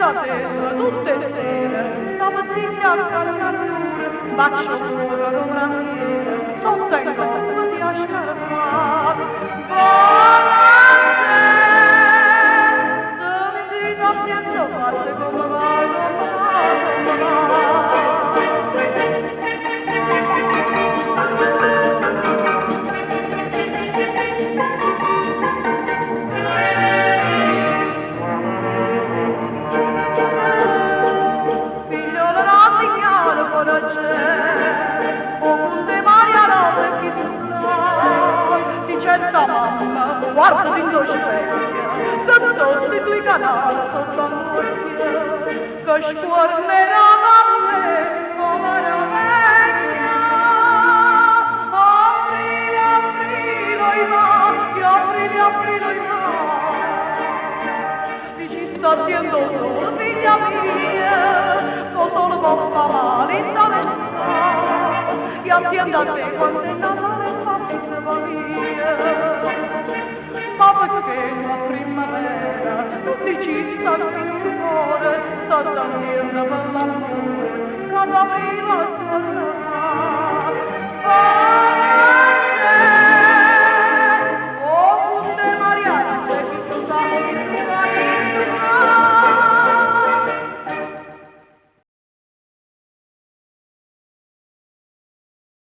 da terra tutte le sere, stamattina a caricare, bacio sopra una sera, sotto in gomma di asciarmare. Buonasera, sentito pietro face come va, come va. Mamma, guarda in lo specchio, sotto i tuoi canali, sotto ancora che scuornerà da me, povera vecchia. Aprilo, aprilo i occhi, aprilo i occhi. Ci sta haciendo solo, figlia mia, con solo poca male in la vita, y atienda a te cuando è Natale fa se va via. Ma perché la primavera tutti ci stanno in cuore